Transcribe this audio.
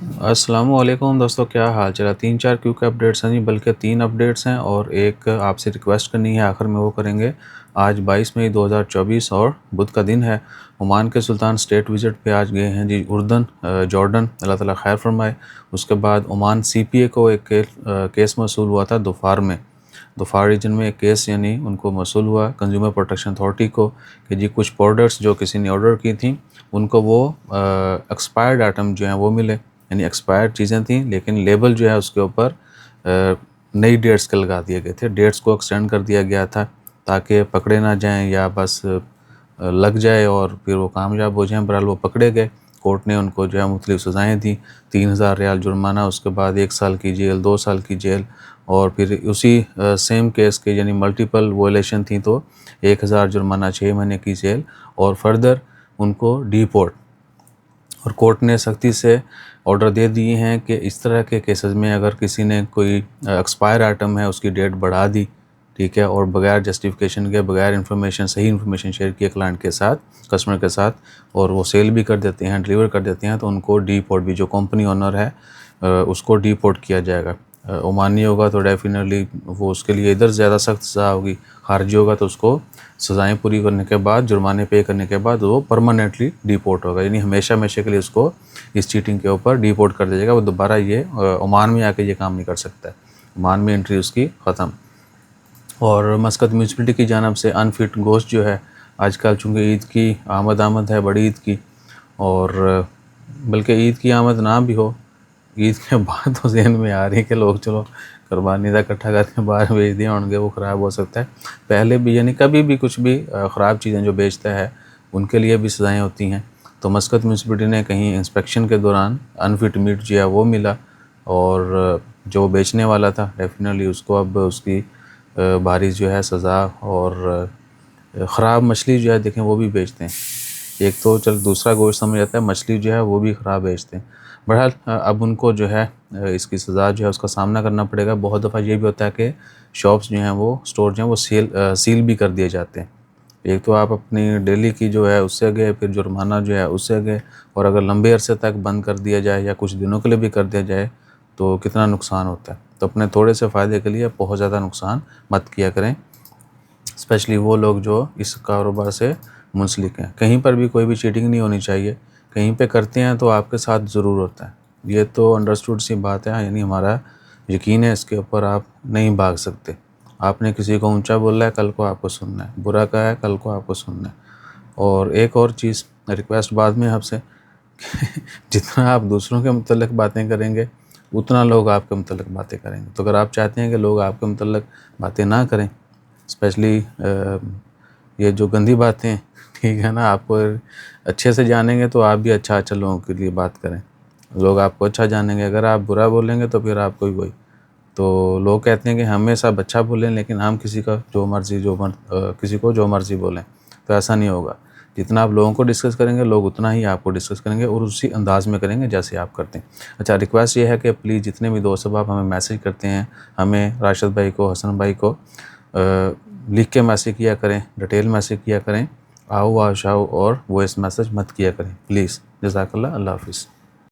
السلام علیکم دوستو، کیا حال چال ہے؟ 3-4 کیونکہ اپڈیٹس ہیں، نہیں بلکہ 3 اپڈیٹس ہیں، اور ایک آپ سے ریکویسٹ کرنی ہے، آخر میں وہ کریں گے۔ آج 22 مئی 2024 اور بدھ کا دن ہے۔ عمان کے سلطان اسٹیٹ وزٹ پہ آج گئے ہیں جی اردن، جارڈن، اللہ تعالیٰ خیر فرمائے۔ اس کے بعد عمان CPA کو ایک کیس موصول ہوا تھا دفار میں، دفار ریجن میں ایک کیس یعنی ان کو موصول ہوا کنزیومر پروٹیکشن اتھارٹی کو کہ جی کچھ پروڈکٹس جو کسی نے آرڈر کی تھیں ان کو وہ ایکسپائرڈ آئٹم جو ہیں وہ ملے، یعنی ایکسپائرڈ چیزیں تھیں لیکن لیبل جو ہے اس کے اوپر نئی ڈیٹس کے لگا دیے گئے تھے، ڈیٹس کو ایکسٹینڈ کر دیا گیا تھا تاکہ پکڑے نہ جائیں یا بس لگ جائے اور پھر وہ کامیاب ہو جائیں۔ بہرحال وہ پکڑے گئے، کورٹ نے ان کو جو ہے مختلف سزائیں دیں، 3000 ریال جرمانہ، اس کے بعد 1 سال کی جیل، 2 سال کی جیل، اور پھر اسی سیم کیس کے یعنی ملٹیپل وائلیشن تھیں تو 1000 جرمانہ، 6 مہینے کی جیل، اور فردر ان کو ڈیپورٹ۔ اور کورٹ نے سختی سے آرڈر دے دیے ہیں کہ اس طرح کے کیسز میں اگر کسی نے کوئی ایکسپائر آئٹم ہے اس کی ڈیٹ بڑھا دی، ٹھیک ہے، اور بغیر جسٹیفیکیشن کے، بغیر انفارمیشن، صحیح انفارمیشن شیئر کیے کلائنٹ کے ساتھ، کسٹمر کے ساتھ، اور وہ سیل بھی کر دیتے ہیں، ڈیلیور کر دیتے ہیں، تو ان کو ڈیپورٹ بھی، جو کمپنی اونر ہے اس کو ڈیپورٹ کیا جائے گا۔ عمانی ہوگا تو ڈیفینیٹلی وہ اس کے لیے ادھر زیادہ سخت سزا ہوگی، خارجی ہوگا تو اس کو سزائیں پوری کرنے کے بعد، جرمانے پے کرنے کے بعد وہ پرماننٹلی ڈیپورٹ ہوگا، یعنی ہمیشہ ہمیشہ کے لیے اس کو اس چیٹنگ کے اوپر ڈیپورٹ کر دیا جائے گا، وہ دوبارہ یہ عمان میں آ کے یہ کام نہیں کر سکتا ہے، عمان میں انٹری اس کی ختم۔ اور مسقط میونسپلٹی کی جانب سے انفٹ گوشت جو ہے آج کل، چونکہ عید کی آمد ہے، بڑی عید کی، اور بلکہ عید کی آمد نہ بھی ہو، عید کے بعد تو ذہن میں آ رہی ہے کہ لوگ چلو قربانی دا اکٹھا کر کے باہر بھیج دیے ہوں گے، وہ خراب ہو سکتا ہے۔ پہلے بھی یعنی کبھی بھی کچھ بھی خراب چیزیں جو بیچتا ہے ان کے لیے بھی سزائیں ہوتی ہیں۔ تو مسقط میونسپلٹی نے کہیں انسپیکشن کے دوران انفٹ میٹ جو ہے وہ ملا، اور جو بیچنے والا تھا ڈیفینیٹلی اس کو اب اس کی بھاری جو ہے سزا، اور خراب مچھلی جو ہے دیکھیں وہ بھی بیچتے ہیں، ایک تو چل دوسرا گوشت سمجھ جاتا ہے، مچھلی جو ہے وہ بھی خراب بیچتے ہیں۔ بہرحال اب ان کو جو ہے اس کی سزا جو ہے اس کا سامنا کرنا پڑے گا۔ بہت دفعہ یہ بھی ہوتا ہے کہ شاپس جو ہیں وہ اسٹور جو ہیں وہ سیل بھی کر دیے جاتے ہیں۔ ایک تو آپ اپنی ڈیلی کی جو ہے اس سے گئے، پھر جرمانہ جو ہے اس سے گئے، اور اگر لمبے عرصے تک بند کر دیا جائے یا کچھ دنوں کے لیے بھی کر دیا جائے تو کتنا نقصان ہوتا ہے۔ تو اپنے تھوڑے سے فائدے کے لیے بہت زیادہ نقصان مت کیا کریں، اسپیشلی وہ لوگ جو اس کاروبار سے منسلک ہیں۔ کہیں پر بھی کوئی بھی چیٹنگ نہیں ہونی چاہیے، کہیں پہ کرتے ہیں تو آپ کے ساتھ ضرور ہوتا ہے، یہ تو انڈرسٹوڈ سی بات ہے، یعنی ہمارا یقین ہے اس کے اوپر، آپ نہیں بھاگ سکتے۔ آپ نے کسی کو اونچا بولا ہے، کل کو آپ کو سننا ہے، برا کہا ہے، کل کو آپ کو سننا ہے۔ اور ایک اور چیز ریکویسٹ بعد میں آپ سے، جتنا آپ دوسروں کے متعلق باتیں کریں گے اتنا لوگ آپ کے متعلق باتیں کریں گے۔ تو اگر آپ چاہتے ہیں کہ لوگ آپ کے متعلق باتیں نہ کریں، اسپیشلی یہ جو گندی باتیں، ٹھیک ہے نا، آپ کو اچھے سے جانیں گے تو آپ بھی اچھا لوگوں کے لیے بات کریں، لوگ آپ کو اچھا جانیں گے۔ اگر آپ برا بولیں گے تو پھر آپ کو وہی، تو لوگ کہتے ہیں کہ ہمیں سب اچھا بولیں لیکن ہم کسی کو جو مرضی بولیں، تو ایسا نہیں ہوگا۔ جتنا آپ لوگوں کو ڈسکس کریں گے لوگ اتنا ہی آپ کو ڈسکس کریں گے، اور اسی انداز میں کریں گے جیسے آپ کرتے ہیں۔ اچھا، ریکویسٹ یہ ہے کہ پلیز جتنے بھی دوست آپ ہمیں میسیج کرتے ہیں، ہمیں راشد بھائی کو، حسن بھائی کو لکھ کے میسیج کیا کریں، ڈیٹیل میسیج کیا کریں، آؤ شاؤ اور وائس میسیج مت کیا کریں پلیز۔ جزاک اللہ، اللہ حافظ۔